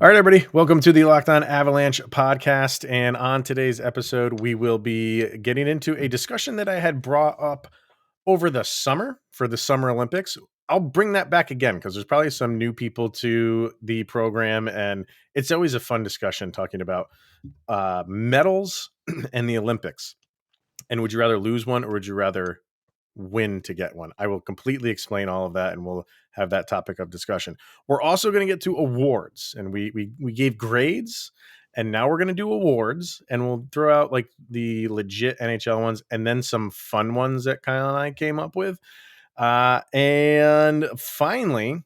All right, everybody. Welcome to the Locked On Avalanche podcast. And on today's episode, we will be getting into a discussion that I had brought up over the summer for the Summer Olympics. I'll bring that back again because there's probably some new people to the program. And it's always a fun discussion talking about medals and the Olympics. And would you rather lose one or would you rather win to get one? I will completely explain all of that and we'll have that topic of discussion. We're also going to get to awards, and we gave grades, and now we're going to do awards, and we'll throw out like the legit NHL ones and then some fun ones that Kyle and I came up with. And finally,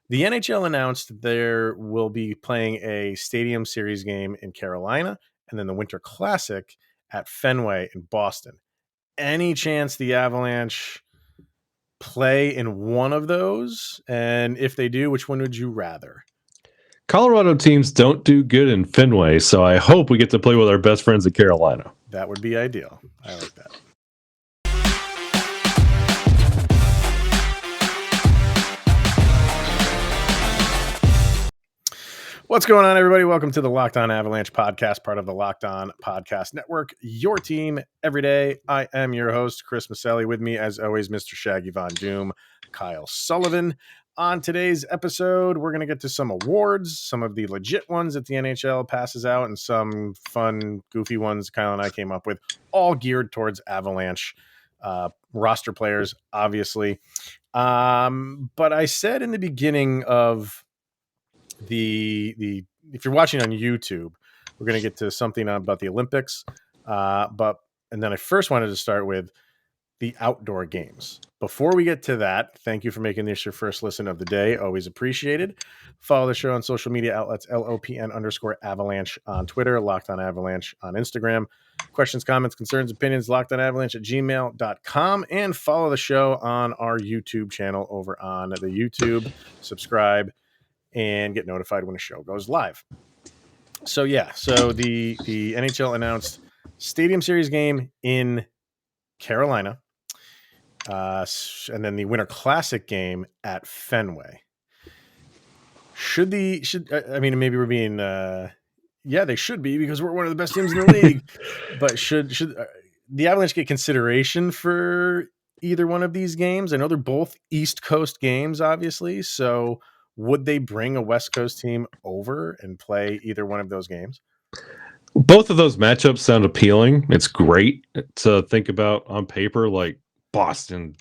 the NHL announced there will be playing a Stadium Series game in Carolina and then the Winter Classic at Fenway in Boston. Any chance the Avalanche play in one of those? And if they do, which one would you rather? Colorado teams don't do good in Fenway, so I hope we get to play with our best friends in Carolina. That would be ideal. I like that. What's going on, everybody? Welcome to the Locked On Avalanche podcast, part of the Locked On Podcast Network, your team every day. I am your host, Chris Messier. With me, as always, Mr. Shaggy Von Doom, Kyle Sullivan. On today's episode, we're going to get to some awards, some of the legit ones that the NHL passes out, and some fun, goofy ones Kyle and I came up with, all geared towards Avalanche roster players, obviously. But I said in the beginning of the if you're watching on YouTube, we're going to get to something about the Olympics, and then I first wanted to start with the outdoor games. Before we get to that, thank you for making this your first listen of the day. Always appreciated. Follow the show on social media outlets, LOPN_Avalanche on Twitter, Locked On Avalanche on Instagram. Questions, comments, concerns, opinions, lockedonavalanche@gmail.com, and follow the show on our YouTube channel over on the YouTube. Subscribe and get notified when a show goes live. So the NHL announced Stadium Series game in Carolina, and then the Winter Classic game at Fenway. Maybe we're being they should be, because we're one of the best teams in the league. But should the Avalanche get consideration for either one of these games? I know they're both East Coast games, obviously, so would they bring a West Coast team over and play either one of those games? Both of those matchups sound appealing. It's great to think about on paper, like Boston,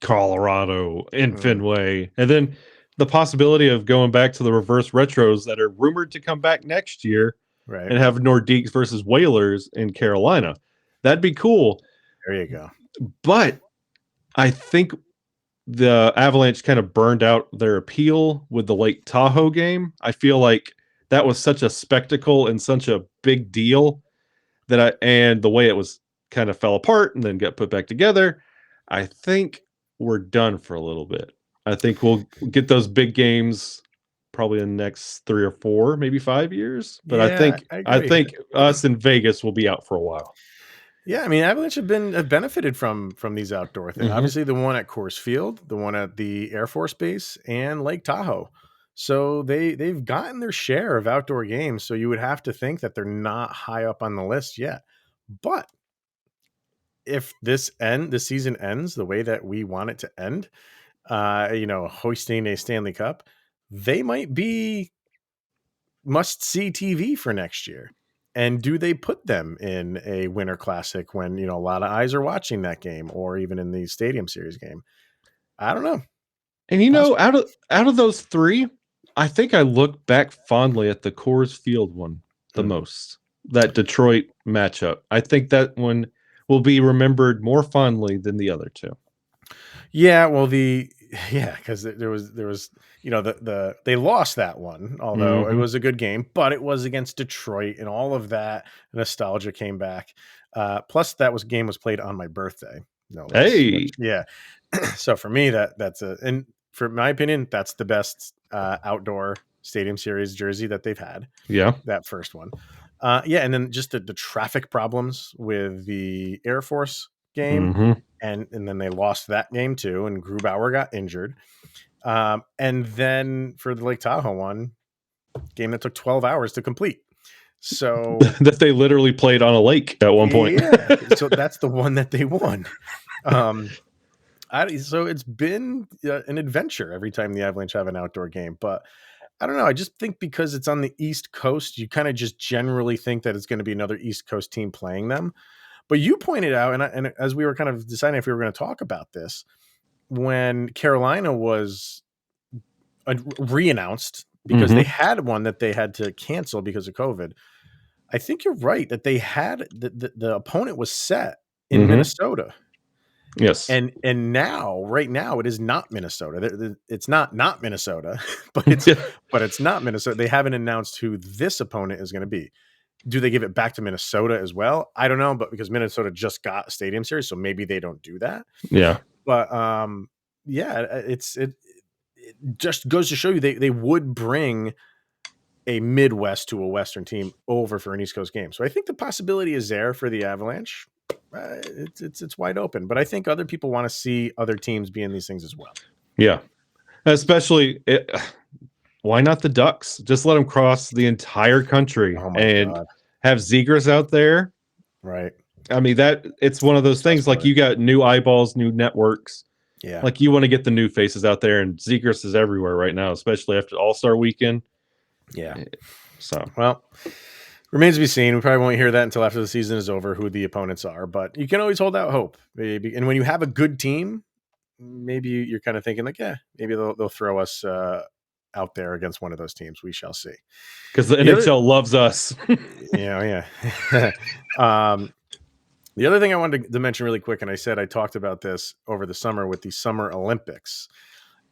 Colorado, and Fenway. And then the possibility of going back to the reverse retros that are rumored to come back next year, right, and have Nordiques versus Whalers in Carolina. That'd be cool. There you go. But I think the Avalanche kind of burned out their appeal with the Lake Tahoe game. I feel like that was such a spectacle and such a big deal and the way it was kind of fell apart and then got put back together, I think we're done for a little bit. I think we'll get those big games probably in the next 3 or 4, maybe 5 years. But yeah, I think us in Vegas will be out for a while. Yeah, I mean, Avalanche have benefited from these outdoor things. Mm-hmm. Obviously, the one at Coors Field, the one at the Air Force Base, and Lake Tahoe. So they've gotten their share of outdoor games. So you would have to think that they're not high up on the list yet. But if the season ends the way that we want it to end, hoisting a Stanley Cup, they might be must-see TV for next year. And do they put them in a Winter Classic when, a lot of eyes are watching that game, or even in the Stadium Series game? I don't know. And out of those three, I think I look back fondly at the Coors Field one the most. That Detroit matchup. I think that one will be remembered more fondly than the other two. Yeah, well, because there was they lost that one, although it was a good game, but it was against Detroit, and all of that nostalgia came back. Plus, game was played on my birthday. No, hey, yeah. So for me, and for my opinion, that's the best outdoor Stadium Series jersey that they've had. Yeah, that first one. And then just the traffic problems with the Air Force game. And then they lost that game too, and Grubauer got injured. And then for the Lake Tahoe one, game that took 12 hours to complete. So that they literally played on a lake at one point. Yeah, so that's the one that they won. So it's been an adventure every time the Avalanche have an outdoor game. But I don't know. I just think because it's on the East Coast, you kind of just generally think that it's going to be another East Coast team playing them. But you pointed out, and as we were kind of deciding if we were going to talk about this, when Carolina was re-announced because they had one that they had to cancel because of COVID. I think you're right that they had the opponent was set in Minnesota. Yes. And now, right now, it is not Minnesota. It's not Minnesota, but it's not Minnesota. They haven't announced who this opponent is going to be. Do they give it back to Minnesota as well? I don't know, but because Minnesota just got a stadium series, so maybe they don't do that. Yeah. But yeah, it just goes to show you they would bring a Midwest to a Western team over for an East Coast game. So I think the possibility is there for the Avalanche. It's wide open, but I think other people want to see other teams be in these things as well. Yeah, especially why not the Ducks? Just let them cross the entire country and have Zegras out there. Right. I mean, it's one of those things like you got new eyeballs, new networks. Yeah. Like you want to get the new faces out there, and Zegras is everywhere right now, especially after All-Star weekend. Yeah. So, well, remains to be seen. We probably won't hear that until after the season is over, who the opponents are, but you can always hold out hope. Maybe. And when you have a good team, maybe you're kind of thinking like, yeah, maybe they'll throw us out there against one of those teams. We shall see. Because the NHL loves us. Yeah. The other thing I wanted to mention really quick, and I said I talked about this over the summer with the Summer Olympics.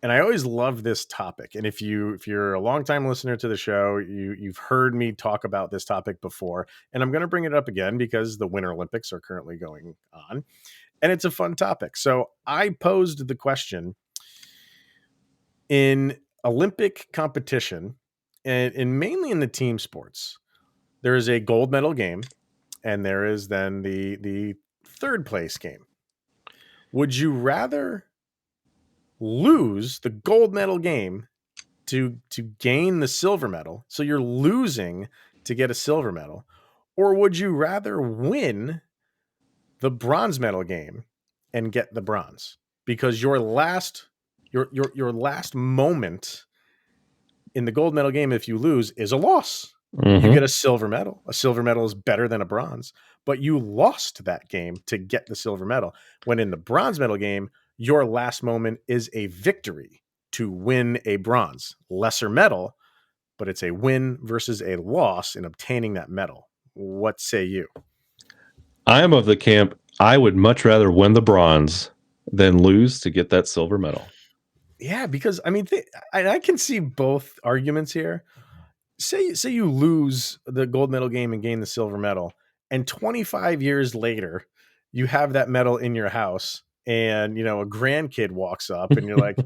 And I always love this topic. And if you're a longtime listener to the show, you've heard me talk about this topic before. And I'm going to bring it up again because the Winter Olympics are currently going on. And it's a fun topic. So I posed the question in Olympic competition, and mainly in the team sports, there is a gold medal game, and there is then the third place game. Would you rather lose the gold medal game to gain the silver medal, so you're losing to get a silver medal, or would you rather win the bronze medal game and get the bronze? Because your last moment in the gold medal game, if you lose, is a loss. You get a silver medal. A silver medal is better than a bronze, but you lost that game to get the silver medal. When in the bronze medal game, your last moment is a victory to win a bronze. Lesser medal, but it's a win versus a loss in obtaining that medal. What say you? I am of the camp, I would much rather win the bronze than lose to get that silver medal. Yeah, because I mean, I can see both arguments here. Say you lose the gold medal game and gain the silver medal, and 25 years later, you have that medal in your house, and a grandkid walks up, and you're like,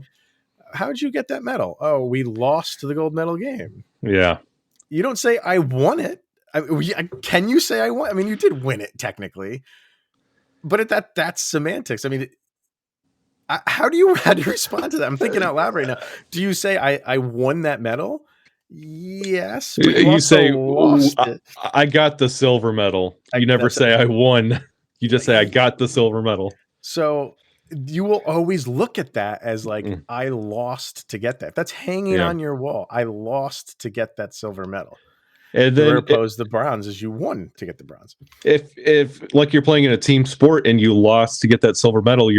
"How'd you get that medal?" "Oh, we lost the gold medal game." Yeah. You don't say, "I won it." Can you say I won? I mean, you did win it technically, but that's semantics. I mean, how do you respond to that? I'm thinking out loud right now. Do you say I won that medal? Yes, but you say lost it. I got the silver medal. You never say I won. You just say I got the silver medal. So you will always look at that as like I lost to get that. That's hanging on your wall. I lost to get that silver medal. And then the bronze is you won to get the bronze. If like you're playing in a team sport and you lost to get that silver medal,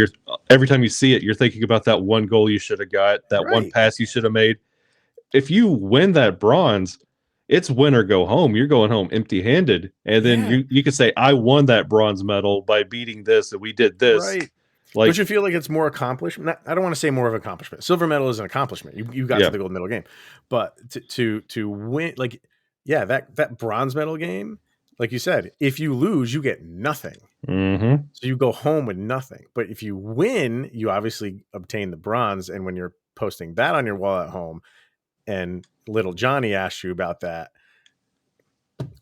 every time you see it, you're thinking about that one goal you should have got, that one pass you should have made. If you win that bronze, it's win or go home. You're going home empty-handed, and then you can say, "I won that bronze medal by beating this, and we did this." Right. Like, don't you feel like it's more accomplishment? I don't want to say more of accomplishment. Silver medal is an accomplishment. You got to the gold medal game, but to win, like, that bronze medal game, like you said, if you lose, you get nothing. So you go home with nothing. But if you win, you obviously obtain the bronze. And when you're posting that on your wall at home, and little Johnny asked you about that,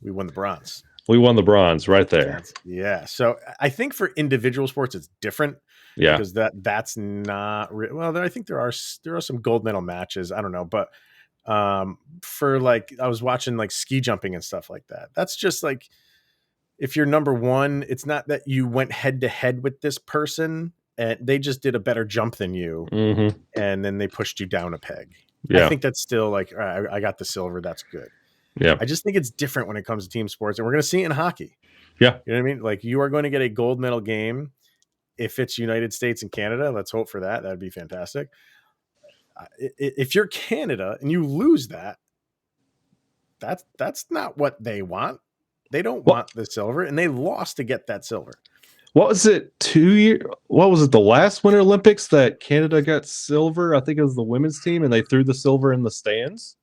we won the bronze. We won the bronze right there. Yeah. So I think for individual sports, it's different. Yeah. Because that's not well. I think there are some gold medal matches. I don't know, but For like, I was watching like ski jumping and stuff like that. That's just like, if you're number one, it's not that you went head to head with this person and they just did a better jump than you. Mm-hmm. And then they pushed you down a peg. I Yeah. think that's still like, all right, I got the silver. That's good. Yeah. I just think it's different when it comes to team sports, and we're going to see it in hockey. Yeah. You know what I mean? Like, you are going to get a gold medal game if it's United States and Canada. Let's hope for that. That'd be fantastic. If you're Canada and you lose that, that's not what they want. They don't What want the silver, and they lost to get that silver. what was it? 2 years? What was it? The last Winter Olympics that Canada got silver? I think it was the women's team, and they threw the silver in the stands.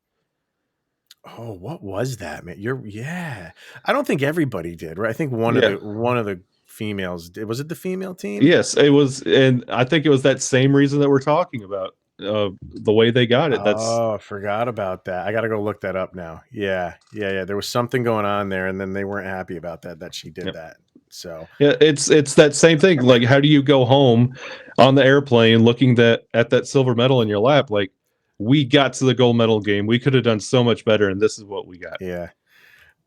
Oh, what was that, man? Yeah. I don't think everybody did, right? I think one Yeah. of the females did. Was it the female team? Yes, it was, and I think it was that same reason that we're talking about. The way they got it. That's Oh, I forgot about that. I got to go look that up now. Yeah. There was something going on there, and then they weren't happy about that she did Yep. that. So yeah, it's that same thing. Like, how do you go home on the airplane looking at that silver medal in your lap? Like, we got to the gold medal game. We could have done so much better, and this is what we got. yeah.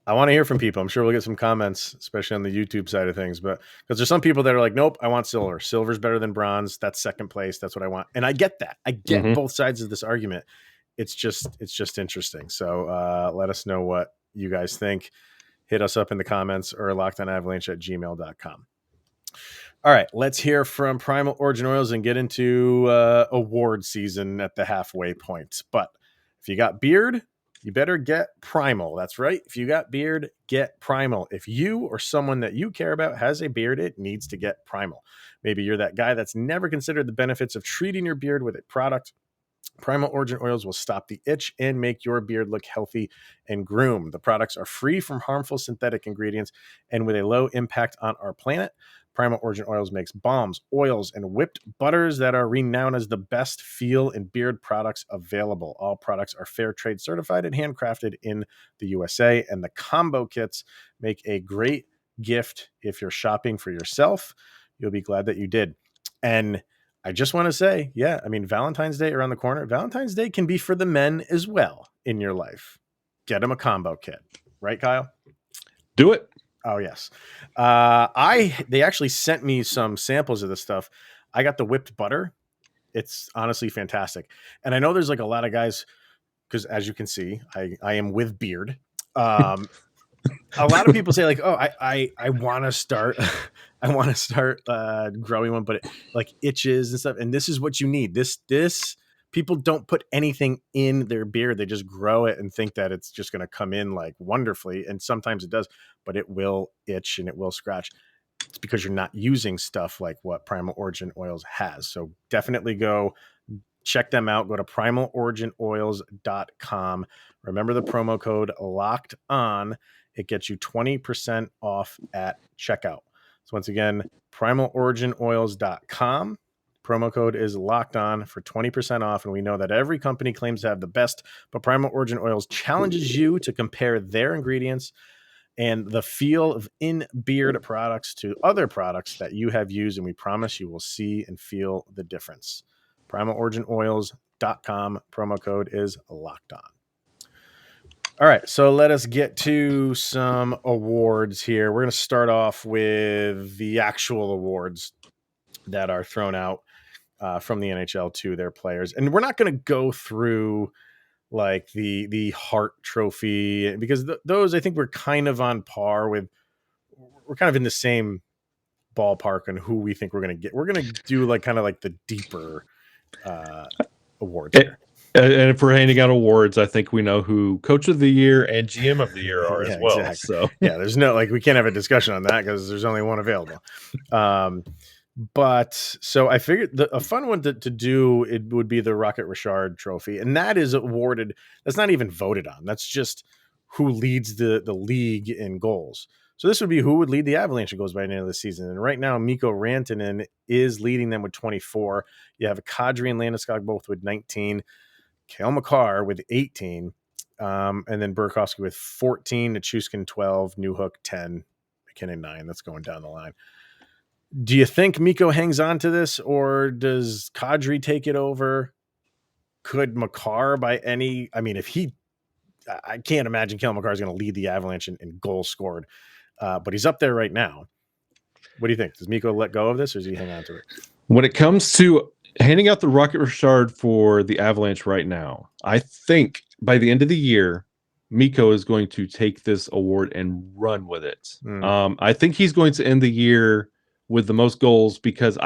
I want to hear from people. I'm sure we'll get some comments, especially on the YouTube side of things. But because there's some people that are like, nope, I want silver. Silver's better than bronze. That's second place. That's what I want. And I get that. I get both sides of this argument. It's just interesting. So let us know what you guys think. Hit us up in the comments or lockedonavalanche@gmail.com. All right, let's hear from Primal Origin Oils and get into award season at the halfway point. But if you got beard, you better get Primal. That's right. If you got beard, get Primal. If you or someone that you care about has a beard, it needs to get Primal. Maybe you're that guy that's never considered the benefits of treating your beard with a product. Primal Origin Oils will stop the itch and make your beard look healthy and groomed. The products are free from harmful synthetic ingredients and with a low impact on our planet. Primal Origin Oils makes balms, oils, and whipped butters that are renowned as the best feel and beard products available. All products are fair trade certified and handcrafted in the USA, and the combo kits make a great gift if you're shopping for yourself. You'll be glad that you did. And I just want to say, yeah, I mean, Valentine's Day around the corner. Valentine's Day can be for the men as well in your life. Get them a combo kit. Right, Kyle? Do it. Oh, yes. They actually sent me some samples of this stuff. I got the whipped butter. It's honestly fantastic. And I know there's like a lot of guys, because as you can see, I am with beard. A lot of people say like, oh, I want to start, I want to start growing one, but it like itches and stuff. And this is what you need. This people don't put anything in their beard. They just grow it and think that it's just going to come in like wonderfully. And sometimes it does, but it will itch and it will scratch. It's because you're not using stuff like what Primal Origin Oils has. So definitely go check them out. Go to primaloriginoils.com. Remember the promo code locked on. It gets you 20% off at checkout. So once again, primaloriginoils.com. Promo code is locked on for 20% off. And we know that every company claims to have the best, but Primal Origin Oils challenges you to compare their ingredients and the feel of in-beard products to other products that you have used. And we promise you will see and feel the difference. primaloriginoils.com. Promo code is locked on. All right, so let us get to some awards here. We're going to start off with the actual awards that are thrown out from the NHL to their players. And we're not going to go through like the Hart Trophy because those I think we're kind of on par with. We're kind of in the same ballpark on who we think we're going to get. We're going to do like kind of like the deeper awards here. And if we're handing out awards, I think we know who Coach of the Year and GM of the Year are as well. Exactly. So yeah, there's no like we can't have a discussion on that because there's only one available. But so I figured a fun one to do it would be the Rocket Richard Trophy, and that is awarded. That's not even voted on. That's just who leads the league in goals. So this would be who would lead the Avalanche in goals by the end of the season. And right now, Mikko Rantanen is leading them with 24. You have Kadri and Landeskog both with 19. Cale Makar with 18. And then Burakovsky with 14. Nichushkin 12. Newhook 10. McKinnon 9. That's going down the line. Do you think Mikko hangs on to this, or does Kadri take it over? could Makar by any? I mean, I can't imagine Cale Makar is going to lead the Avalanche in goals scored, but he's up there right now. What do you think? Does Mikko let go of this, or does he hang on to it? When it comes to handing out the Rocket Richard for the Avalanche right now, I think by the end of the year, Mikko is going to take this award and run with it. I think he's going to end the year with the most goals because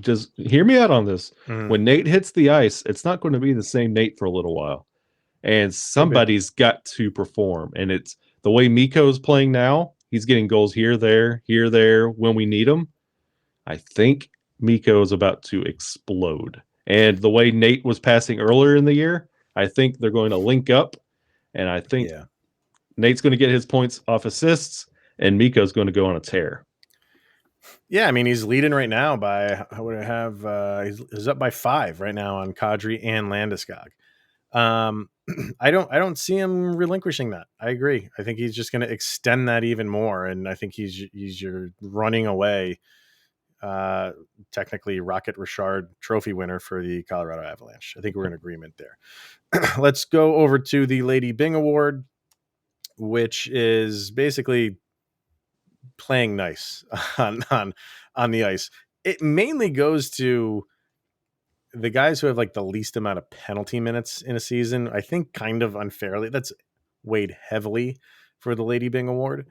just hear me out on this. When Nate hits the ice, it's not going to be the same Nate for a little while. And somebody's got to perform. And it's the way Mikko is playing now. He's getting goals here, there, when we need them. I think Mikko is about to explode. And the way Nate was passing earlier in the year, I think they're going to link up. And I think Nate's going to get his points off assists, and Mikko's going to go on a tear. Yeah, I mean, he's leading right now by, I would have, he's up by 5 right now on Kadri and Landeskog. I don't see him relinquishing that. I agree. I think he's just going to extend that even more. And I think he's your running away, technically Rocket Richard trophy winner for the Colorado Avalanche. I think we're in agreement there. Let's go over to the Lady Byng Award, which is basically playing nice on the ice. It mainly goes to the guys who have like the least amount of penalty minutes in a season. I think kind of unfairly that's weighed heavily for the Lady Byng Award.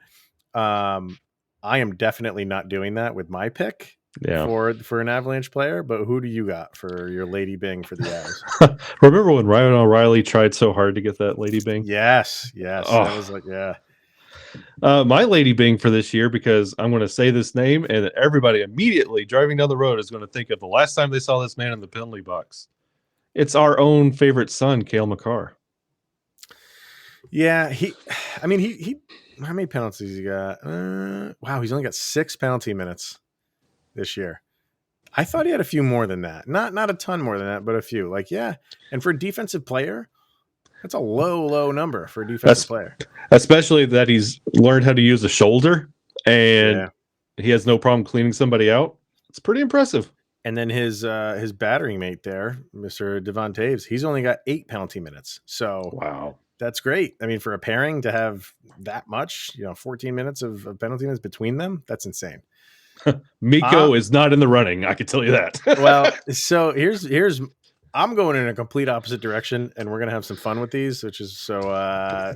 I am definitely not doing that with my pick for an Avalanche player, but who do you got for your Lady Byng for the Avs? Remember when Ryan O'Reilly tried so hard to get that Lady Byng? Yes. Oh. That was like, my Lady Byng for this year, because I'm going to say this name and everybody immediately driving down the road is going to think of the last time they saw this man in the penalty box. It's our own favorite son, Cale Makar. Yeah, he how many penalties he got? Wow, he's only got 6 penalty minutes this year. I thought he had a few more than that. Not a ton more than that, but a few. Like, yeah. And for a defensive player, that's a low number for a defensive player. Especially that he's learned how to use a shoulder and he has no problem cleaning somebody out. It's pretty impressive. And then his battering mate there, Mr. Devon Taves, he's only got 8 penalty minutes. So wow. That's great. I mean, for a pairing to have that much, 14 minutes of penalty minutes between them, that's insane. Mikko is not in the running. I can tell you that. Well, so here's I'm going in a complete opposite direction, and we're gonna have some fun with these, which is so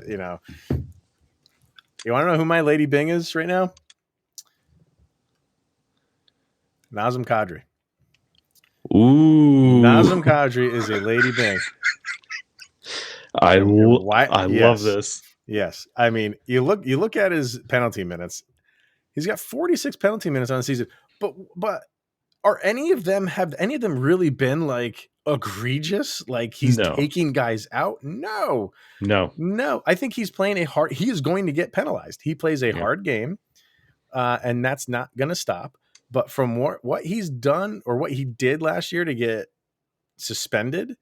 you want to know who my Lady Byng is right now? Nazem Kadri. Ooh, Nazem Kadri is a Lady Byng. I love this. Yes, I mean, you look at his penalty minutes. He's got 46 penalty minutes on the season, but are any of them really been like egregious? Like he's taking guys out? No. I think he's playing he is going to get penalized. He plays a hard game, and that's not going to stop. But from what he's done or what he did last year to get suspended,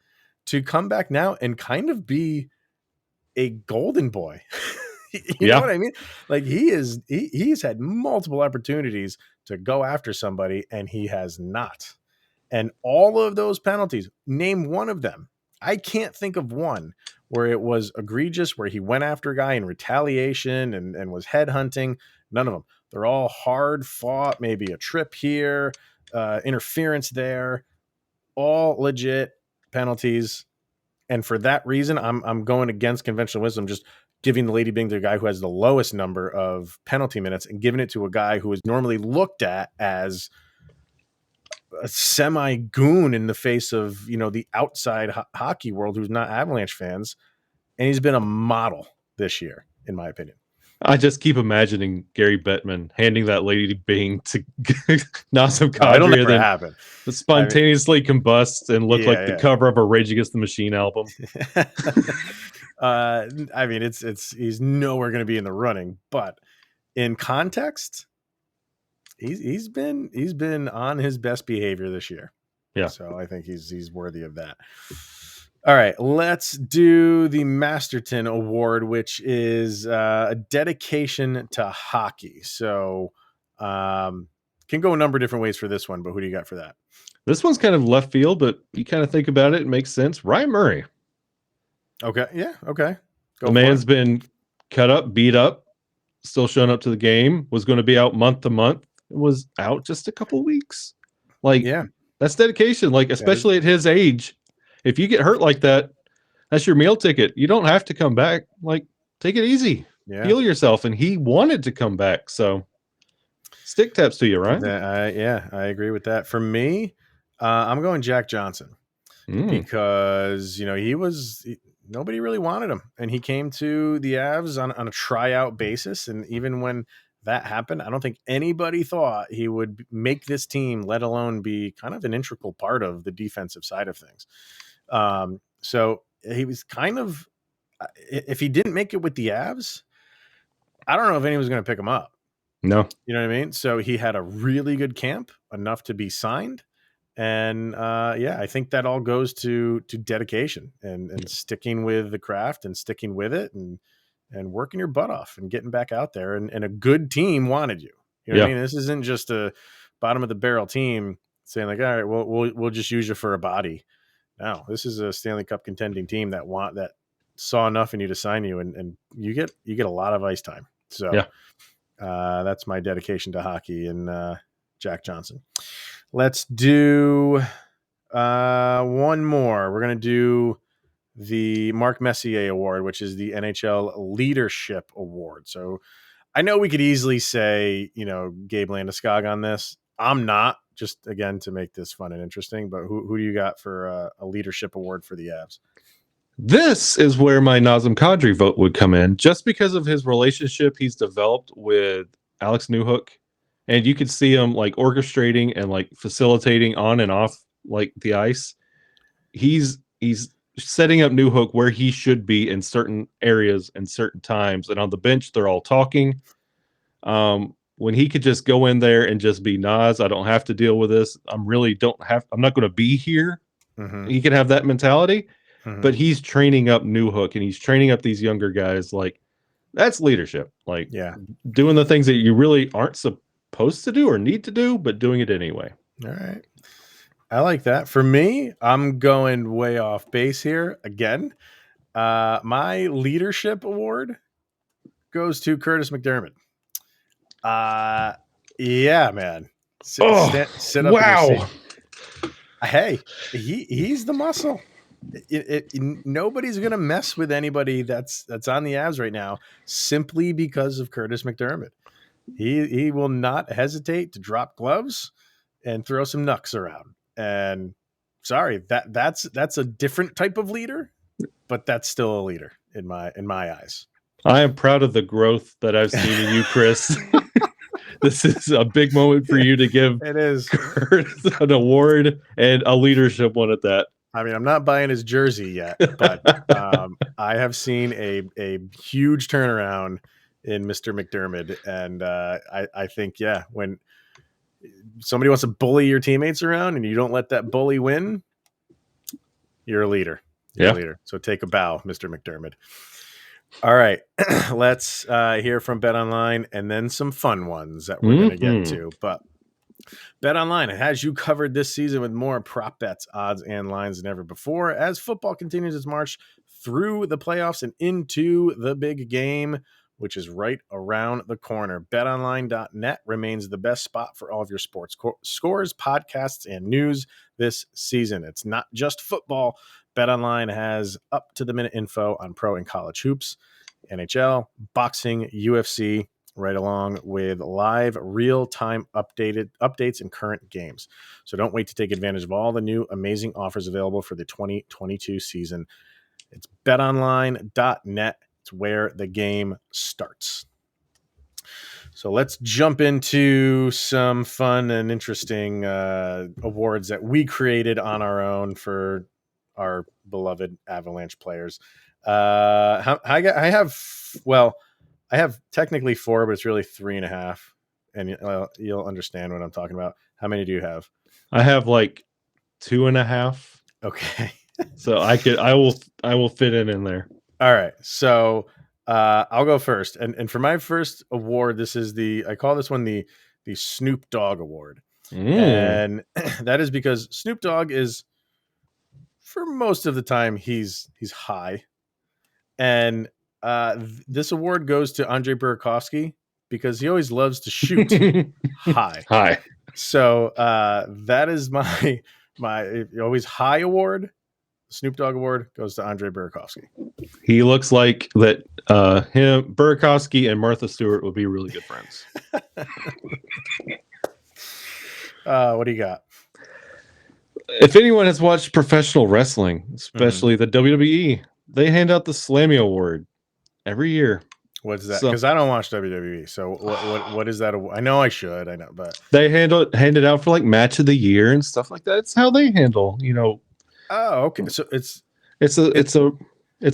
to come back now and kind of be a golden boy. You know what I mean? Like he's had multiple opportunities to go after somebody and he has not. And all of those penalties, name one of them. I can't think of one where it was egregious, where he went after a guy in retaliation and was headhunting. None of them. They're all hard fought, maybe a trip here, interference there, all legit penalties. And for that reason, I'm going against conventional wisdom, just giving the Lady Byng to the guy who has the lowest number of penalty minutes and giving it to a guy who is normally looked at as a semi-goon in the face of, the outside hockey world who's not Avalanche fans. And he's been a model this year, in my opinion. I just keep imagining Gary Bettman handing that Lady Byng to Nazem Kadri. It'll never happen. Spontaneously combust and look like the cover of a Rage Against the Machine album. I mean, he's nowhere going to be in the running, but in context, he's been on his best behavior this year. Yeah. So I think he's worthy of that. All right, let's do the Masterton Award, which is a dedication to hockey. So can go a number of different ways for this one, but who do you got for that? This one's kind of left field, but you kind of think about it, it makes sense. Ryan Murray. Okay. Yeah. Okay. The man's been cut up, beat up, still showing up to the game, was going to be out month to month, was out just a couple weeks. Like, yeah, that's dedication. Like, especially at his age, if you get hurt like that, that's your meal ticket. You don't have to come back. Like, take it easy. Yeah. Heal yourself. And he wanted to come back. So stick taps to you, right? I agree with that. For me, I'm going Jack Johnson because, nobody really wanted him. And he came to the Avs on a tryout basis. And even when that happened, I don't think anybody thought he would make this team, let alone be kind of an integral part of the defensive side of things. So he was kind of, if he didn't make it with the Avs, I don't know if anyone was going to pick him up. No. You know what I mean? So he had a really good camp, enough to be signed. And I think that all goes to dedication and sticking with the craft and sticking with it and working your butt off and getting back out there. And a good team wanted you. You know what I mean? This isn't just a bottom of the barrel team saying like, all right, we'll just use you for a body. No, this is a Stanley Cup contending team that saw enough in you to sign you, and you get a lot of ice time. So that's my dedication to hockey and Jack Johnson. Let's do one more. We're going to do the Mark Messier Award, which is the NHL Leadership Award. So I know we could easily say, Gabe Landeskog on this. I'm not, just again to make this fun and interesting, but who do you got for a leadership award for the Avs? This is where my Nazem Kadri vote would come in, just because of his relationship he's developed with Alex Newhook. And you could see him like orchestrating and like facilitating on and off like the ice. He's setting up Newhook where he should be in certain areas and certain times. And on the bench, they're all talking. When he could just go in there and just be Nas, I don't have to deal with this. I'm not going to be here. Mm-hmm. He can have that mentality. Mm-hmm. But he's training up Newhook and he's training up these younger guys. Like, that's leadership. Like, doing the things that you really aren't supposed to do or need to do, but doing it anyway. All right. I like that. For me, I'm going way off base here again. My leadership award goes to Curtis MacDermid. Yeah, man. Sit up. Wow. In your seat. Hey, he's the muscle. Nobody's gonna mess with anybody that's on the Avs right now simply because of Curtis MacDermid. He will not hesitate to drop gloves and throw some knucks around. And sorry, that's a different type of leader, but that's still a leader in my eyes. I am proud of the growth that I've seen in you, Chris. This is a big moment for you to give Curtis an award and a leadership one at that. I mean, I'm not buying his jersey yet, but I have seen a huge turnaround in Mr. MacDermid. And I think, when somebody wants to bully your teammates around and you don't let that bully win, you're a leader. You're a leader. So take a bow, Mr. MacDermid. All right. Let's hear from BetOnline and then some fun ones that we're going to get to. But BetOnline has you covered this season with more prop bets, odds, and lines than ever before as football continues its march through the playoffs and into the big game, which is right around the corner. BetOnline.net remains the best spot for all of your sports scores, podcasts, and news this season. It's not just football. BetOnline has up-to-the-minute info on pro and college hoops, NHL, boxing, UFC, right along with live real-time updates and current games. So don't wait to take advantage of all the new amazing offers available for the 2022 season. It's betonline.net. It's where the game starts. So let's jump into some fun and interesting awards that we created on our own for our beloved Avalanche players. I have technically 4, but it's really 3.5. And you'll understand what I'm talking about. How many do you have? I have like 2.5. Okay. So I will fit in there. All right. So I'll go first. And for my first award, this is I call this one the Snoop Dogg Award. And that is because Snoop Dogg is, for most of the time, he's high. And this award goes to Andre Burakovsky because he always loves to shoot high. Hi. So that is my always high award. Snoop Dogg award goes to Andre Burakovsky. He looks like that him, Burakovsky, and Martha Stewart would be really good friends. What do you got? If anyone has watched professional wrestling, especially the WWE, they hand out the Slammy Award every year. What's that? Because I don't watch WWE. So what is that? I know I should. I know, but they hand it out for like match of the year and stuff like that. It's how they handle, Oh, okay. So it's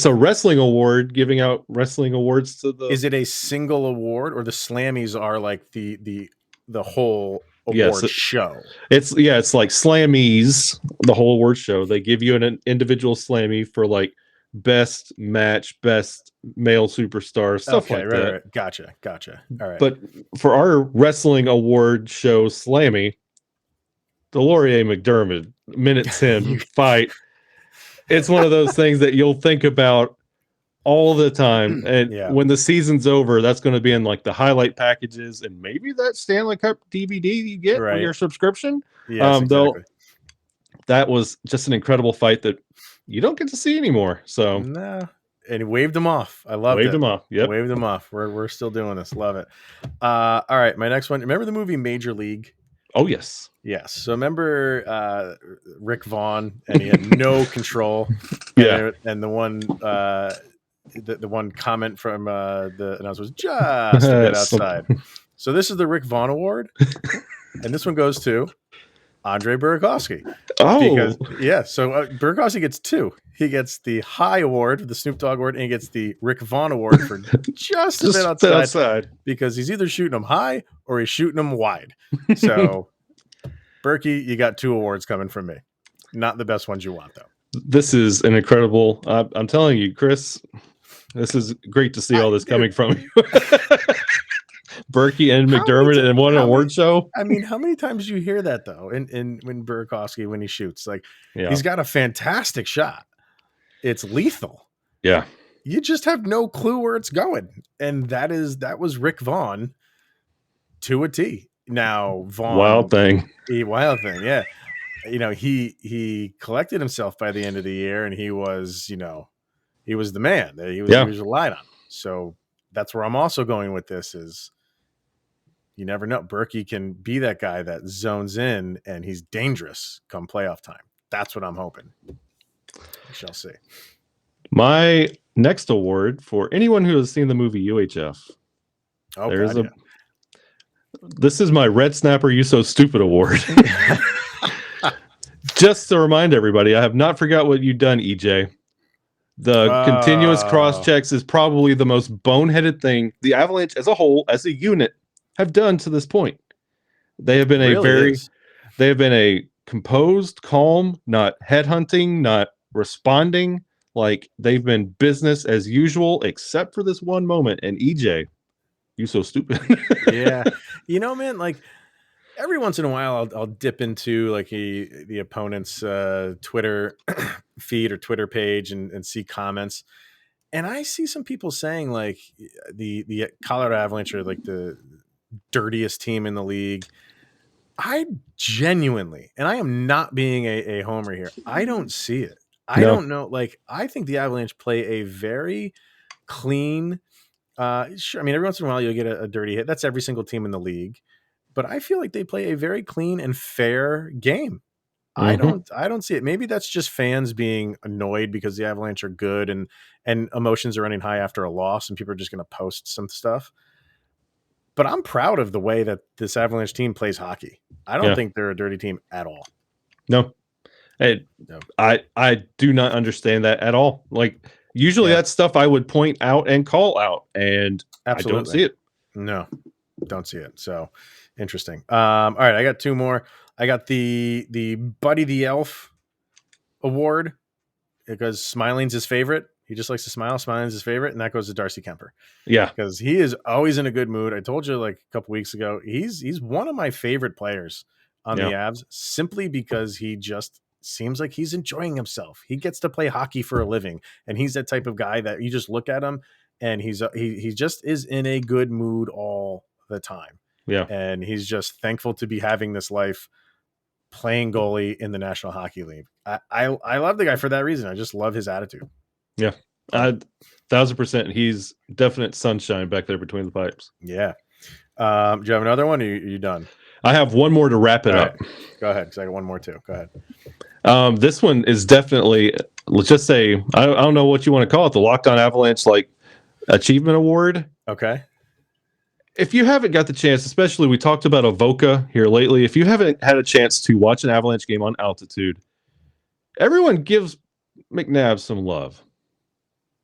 a wrestling award, giving out wrestling awards to the. Is it a single award, or the Slammies are like the whole award show? It's like Slammies, the whole award show. They give you an individual Slammy for like best match, best male superstar, stuff like that. Right. Gotcha. All right. But for our wrestling award show Slammy, Delorier MacDermid, minute 10 fight. It's one of those things that you'll think about all the time. And when the season's over, that's going to be in like the highlight packages and maybe that Stanley Cup DVD you get with your subscription. Yes, exactly. That was just an incredible fight that you don't get to see anymore. So no. And he waved him off. I loved it. Waved him off. Yep. Waved him off. We're still doing this. Love it. All right. My next one. Remember the movie Major League? Oh, yes. Yes. So remember Rick Vaughn, and he had no control. And the one the one comment from the announcer was just a bit outside. So this is the Rick Vaughn Award. And this one goes to Andre Burakovsky. Oh. So Burakovsky gets two. He gets the high award, the Snoop Dogg award, and he gets the Rick Vaughn award for just a bit outside. Because he's either shooting them high or he's shooting them wide. So, Berkey, you got two awards coming from me. Not the best ones you want, though. This is an incredible. I'm telling you, Chris, this is great to see all this coming from you. Berkey and MacDermid in one award show. I mean, how many times do you hear that though? In when Burakovsky, when he shoots, he's got a fantastic shot. It's lethal. Yeah. You just have no clue where it's going. And that was Rick Vaughn to a T. Now Vaughn, wild thing. Yeah. He collected himself by the end of the year, and he was the man. He was relied on. So that's where I'm also going with this is you never know. Berkey can be that guy that zones in and he's dangerous come playoff time. That's what I'm hoping. We shall see. My next award for anyone who has seen the movie UHF. This is my Red Snapper You So Stupid award. Just to remind everybody, I have not forgot what you've done, EJ. The continuous cross checks is probably the most boneheaded thing the Avalanche as a whole, as a unit, have done to this point. They have been a composed, calm, not headhunting, not responding. Like they've been business as usual, except for this one moment. And EJ, you so stupid. Yeah. Man, like every once in a while I'll dip into like the opponent's Twitter feed or Twitter page and see comments. And I see some people saying like the Colorado Avalanche are like the dirtiest team in the league. I genuinely, and I am not being a homer here, I don't see it. I don't know. Like, I think the Avalanche play a very clean, sure. I mean, every once in a while you'll get a dirty hit. That's every single team in the league. But I feel like they play a very clean and fair game. Mm-hmm. I don't see it. Maybe that's just fans being annoyed because the Avalanche are good and emotions are running high after a loss and people are just going to post some stuff. But I'm proud of the way that this Avalanche team plays hockey. I don't think they're a dirty team at all. No. I do not understand that at all. Like usually that's stuff I would point out and call out, and absolutely. I don't see it. No, don't see it. So interesting. All right, I got two more. I got the Buddy the Elf award because smiling's his favorite. He just likes to smile. Smiling's his favorite, and that goes to Darcy Kemper. Yeah, because he is always in a good mood. I told you like a couple weeks ago, he's one of my favorite players on the Avs simply because he just seems like he's enjoying himself. He gets to play hockey for a living, and he's that type of guy that you just look at him and he just is in a good mood all the time. Yeah. And he's just thankful to be having this life playing goalie in the National Hockey League. I love the guy for that reason. I just love his attitude. Yeah. 1,000%. He's definite sunshine back there between the pipes. Yeah. Do you have another one? Or are you done? I have one more to wrap it up. Right. Go ahead, because I got one more too. Go ahead. This one is definitely, let's just say, I don't know what you want to call it, the Locked On Avalanche Achievement Award. Okay. If you haven't got the chance, especially we talked about Avoca here lately, if you haven't had a chance to watch an Avalanche game on altitude, everyone gives McNabb some love.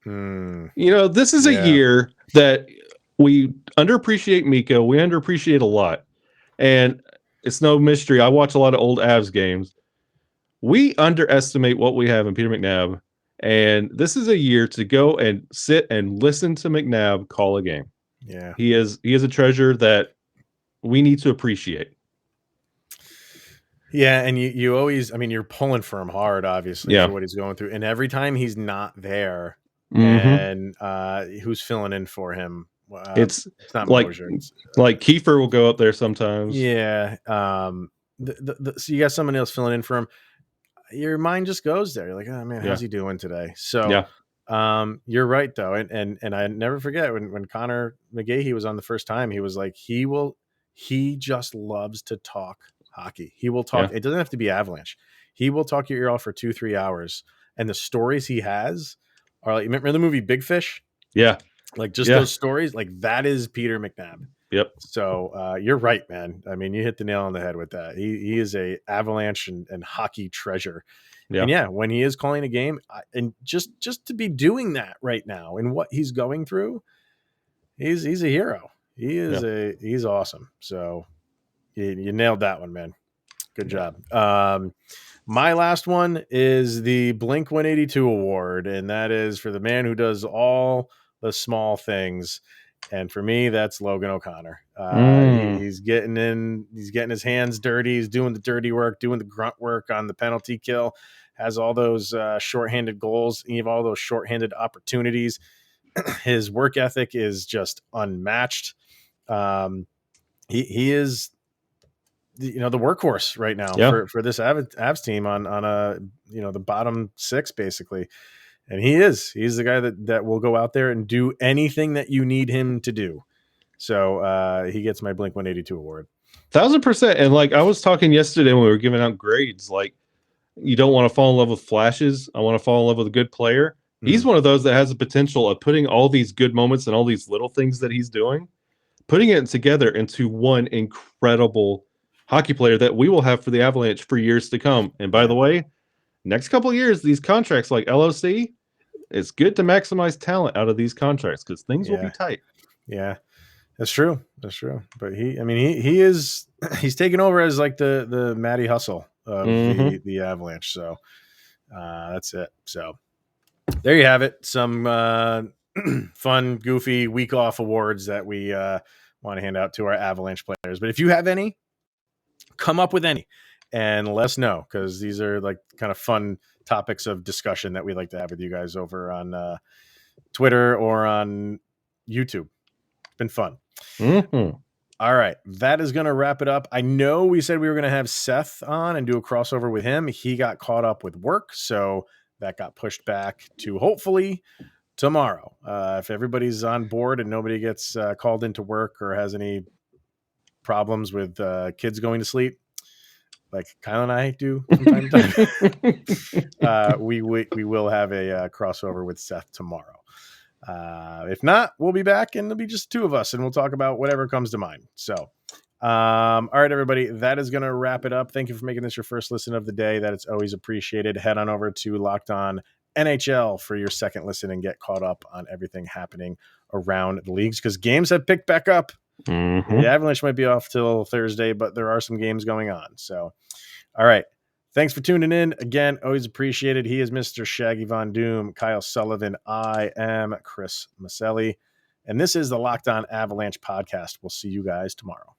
This is a year that we underappreciate Mika. We underappreciate a lot. And it's no mystery. I watch a lot of old Avs games. We underestimate what we have in Peter McNabb. And this is a year to go and sit and listen to McNabb call a game. Yeah. He is a treasure that we need to appreciate. Yeah, and you always, you're pulling for him hard, obviously, for what he's going through. And every time he's not there, and who's filling in for him? It's not like Mosier. Like Kiefer will go up there sometimes. Yeah. So you got someone else filling in for him. Your mind just goes there. You're like, oh man, how's he doing today? So you're right though, and I never forget when Connor McGahey was on the first time, he was like, he just loves to talk hockey. He will talk. It doesn't have to be Avalanche. He will talk your ear off for 2-3 hours, and the stories he has are like, remember the movie Big Fish? Yeah. Like just those stories, like that is Peter McNabb. Yep. So you're right, man. You hit the nail on the head with that. He is a Avalanche and hockey treasure. Yeah. And when he is calling a game, and just to be doing that right now and what he's going through, he's a hero. He is he's awesome. So you nailed that one, man. Good job. My last one is the Blink 182 award, and that is for the man who does all the small things. And for me, that's Logan O'Connor. He's getting his hands dirty. He's doing the dirty work, doing the grunt work on the penalty kill, has all those shorthanded goals, and you have all those shorthanded opportunities. His work ethic is just unmatched. He is, the workhorse right now for this Avs team on a, the bottom six basically. And he's the guy that will go out there and do anything that you need him to do. So he gets my Blink 182 award. 1,000%. And like I was talking yesterday when we were giving out grades, like you don't want to fall in love with flashes. I want to fall in love with a good player. He's one of those that has the potential of putting all these good moments and all these little things that he's doing, putting it together into one incredible hockey player that we will have for the Avalanche for years to come. And by the way, next couple of years, these contracts like LOC, it's good to maximize talent out of these contracts because things will be tight. Yeah, that's true. But he's taken over as like the Matty Hustle of the Avalanche. So that's it. So there you have it. Some fun, goofy week off awards that we want to hand out to our Avalanche players. But if you have any, come up with any and let us know, because these are like kind of fun topics of discussion that we like to have with you guys over on Twitter or on YouTube. It's been fun. All right, that is going to wrap it up. I know we said we were going to have Seth on and do a crossover with him. He got caught up with work, so that got pushed back to hopefully tomorrow. If everybody's on board and nobody gets called into work or has any problems with kids going to sleep, like Kyle and I do from time to time, we will have a crossover with Seth tomorrow. If not, we'll be back and it'll be just two of us and we'll talk about whatever comes to mind. So, all right, everybody, that is going to wrap it up. Thank you for making this your first listen of the day. That it's always appreciated. Head on over to Locked On NHL for your second listen and get caught up on everything happening around the leagues, because games have picked back up. The Avalanche might be off till Thursday, but there are some games going on. So, all right. Thanks for tuning in. Again, always appreciated. He is Mr. Shaggy Von Doom, Kyle Sullivan. I am Chris Maselli, and this is the Locked On Avalanche podcast. We'll see you guys tomorrow.